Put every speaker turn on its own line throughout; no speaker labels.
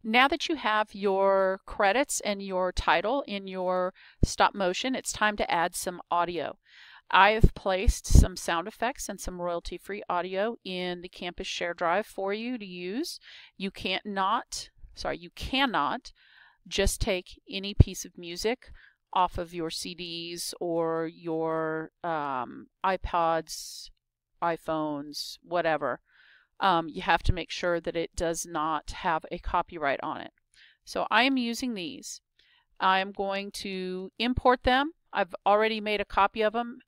Now that you have your credits and your title in your stop motion, it's time to add some audio. I've placed some sound effects and some royalty-free audio in the Campus Share Drive for you to use. You cannot just take any piece of music off of your CDs or your iPods, iPhones, whatever. You have to make sure that it does not have a copyright on it. So I am using these. I'm going to import them. I've already made a copy of them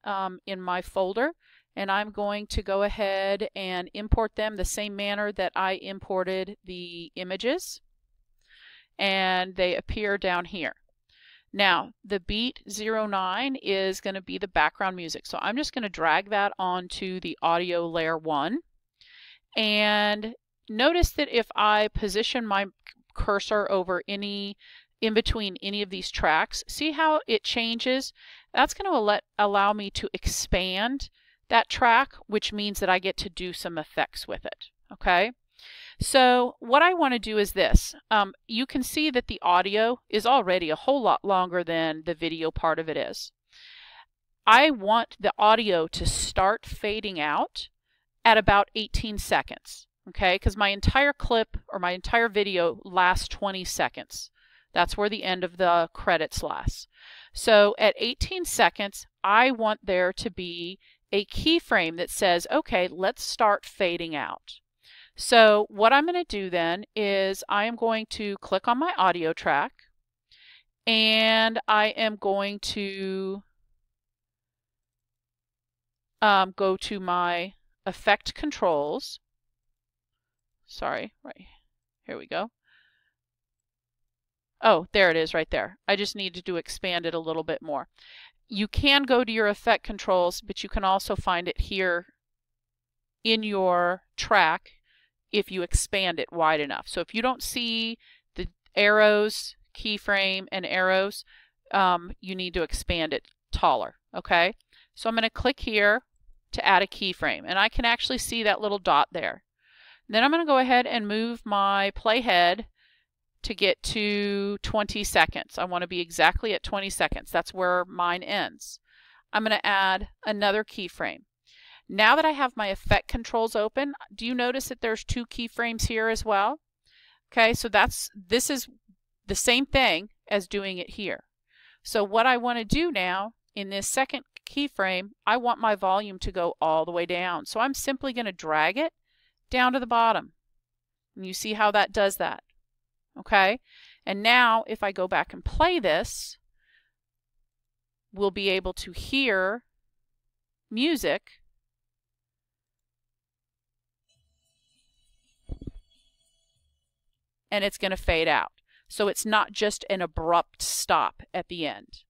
in my folder, and I'm going to go ahead and import them the same manner that I imported the images, and they appear down here. Now the beat 09 is going to be the background music, so I'm just going to drag that onto the audio layer 1, and notice that if I position my cursor over in between any of these tracks, see how it changes? That's going to allow me to expand that track, which means that I get to do some effects with it. Okay, so what I want to do is this. You can see that the audio is already a whole lot longer than the video part of it is. I want the audio to start fading out at about 18 seconds, okay, because my entire clip or my entire video lasts 20 seconds. That's where the end of the credits lasts. So at 18 seconds, I want there to be a keyframe that says, okay, let's start fading out. So what I'm going to do then is I am going to click on my audio track, and I am going to go to my effect controls. Sorry, right here we go. Oh, there it is right there. I just needed to expand it a little bit more. You can go to your effect controls, but you can also find it here in your track if you expand it wide enough. So if you don't see the arrows, keyframe, and arrows, you need to expand it taller. Okay? So I'm going to click here to add a keyframe, and I can actually see that little dot there. Then I'm going to go ahead and move my playhead to get to 20 seconds. I want to be exactly at 20 seconds. That's where mine ends. I'm going to add another keyframe. Now that I have my effect controls open, do you notice that there's 2 keyframes here as well? Okay, so this is the same thing as doing it here. So what I want to do now in this second keyframe, I want my volume to go all the way down. So I'm simply going to drag it down to the bottom. And you see how that does that. Okay, and now if I go back and play this, we'll be able to hear music and it's going to fade out. So it's not just an abrupt stop at the end.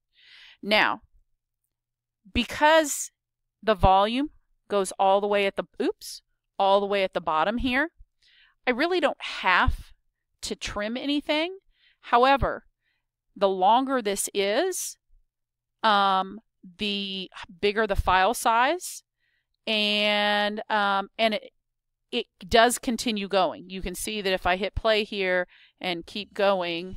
Now, because the volume goes all the way at the bottom here, I really don't have to trim anything. However, the longer this is, the bigger the file size, and it does continue going. You can see that if I hit play here and keep going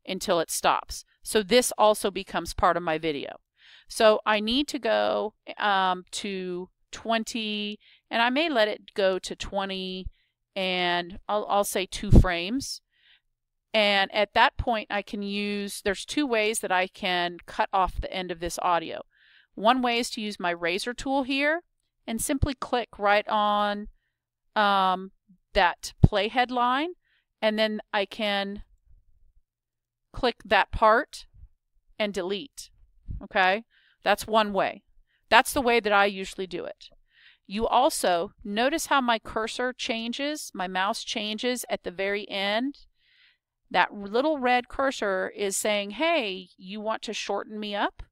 until it stops. So this also becomes part of my video. So I need to go to 20, and I may let it go to 20, and I'll say 2 frames. And at that point I can use, there's 2 ways that I can cut off the end of this audio. One way is to use my razor tool here and simply click right on that playhead line, and then I can click that part and delete. Okay, that's one way. That's the way that I usually do it. You also notice how my cursor changes, my mouse changes at the very end. That little red cursor is saying, hey, you want to shorten me up?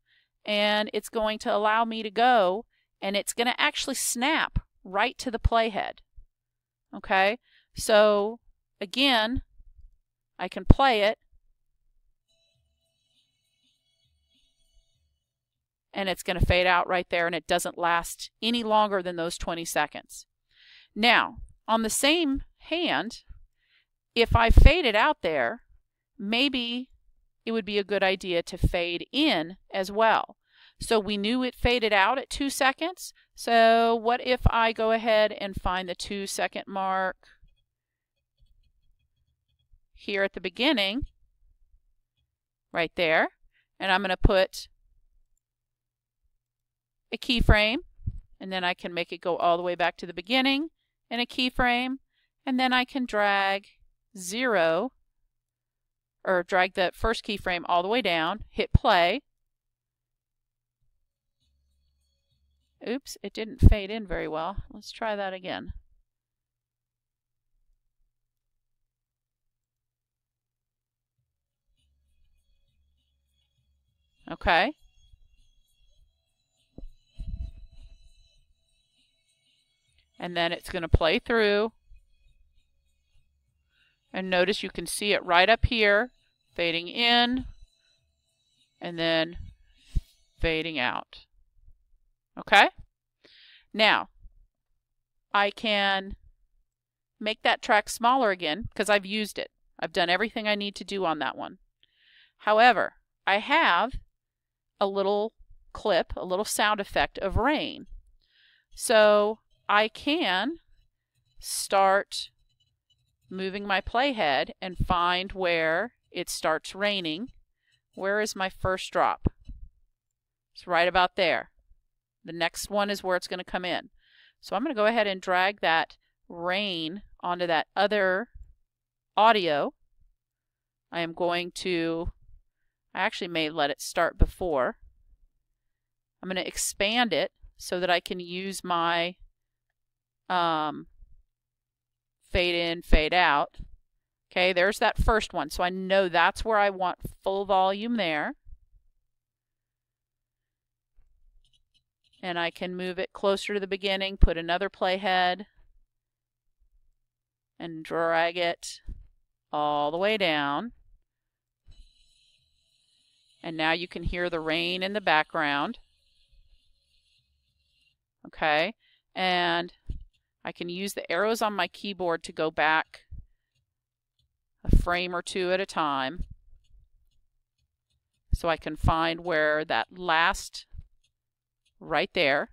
And it's going to allow me to go, and it's going to actually snap right to the playhead. Okay, so again, I can play it, and it's going to fade out right there, and it doesn't last any longer than those 20 seconds. Now, on the same hand, if I fade it out there, maybe it would be a good idea to fade in as well. So we knew it faded out at 2 seconds. So what if I go ahead and find the 2-second mark here at the beginning, right there, and I'm going to put a keyframe, and then I can make it go all the way back to the beginning, and a keyframe, and then I can drag 0, or drag the first keyframe all the way down, hit play. Oops, it didn't fade in very well. Let's try that again. Okay. And then it's going to play through. And notice you can see it right up here, fading in, and then fading out. Okay? Now, I can make that track smaller again because I've used it. I've done everything I need to do on that one. However, I have a little clip, a little sound effect of rain. So I can start moving my playhead and find where it starts raining. Where is my first drop? It's right about there. The next one is where it's going to come in. So I'm going to go ahead and drag that rain onto that other audio. I am going to, I actually may let it start before. I'm going to expand it so that I can use my fade in, fade out. Okay, there's that first one. So I know that's where I want full volume there. And I can move it closer to the beginning, put another playhead, and drag it all the way down. And now you can hear the rain in the background. Okay, and I can use the arrows on my keyboard to go back a frame or two at a time, so I can find where that last, right there,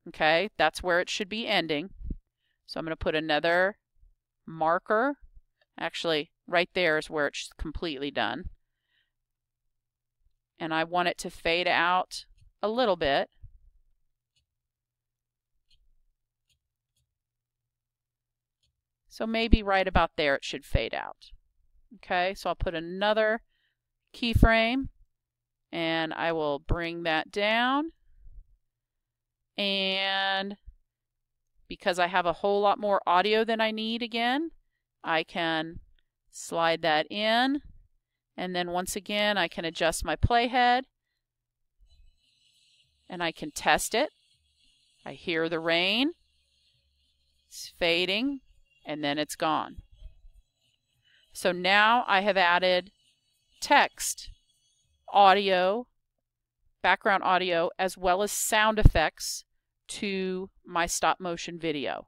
okay, that's where it should be ending. So I'm going to put another marker. Actually, right there is where it's completely done. And I want it to fade out a little bit. So maybe right about there it should fade out. Okay, so I'll put another keyframe and I will bring that down. And because I have a whole lot more audio than I need again, I can slide that in. And then once again, I can adjust my playhead. And I can test it. I hear the rain. It's fading. And then it's gone. So now I have added text, audio, background audio, as well as sound effects to my stop motion video.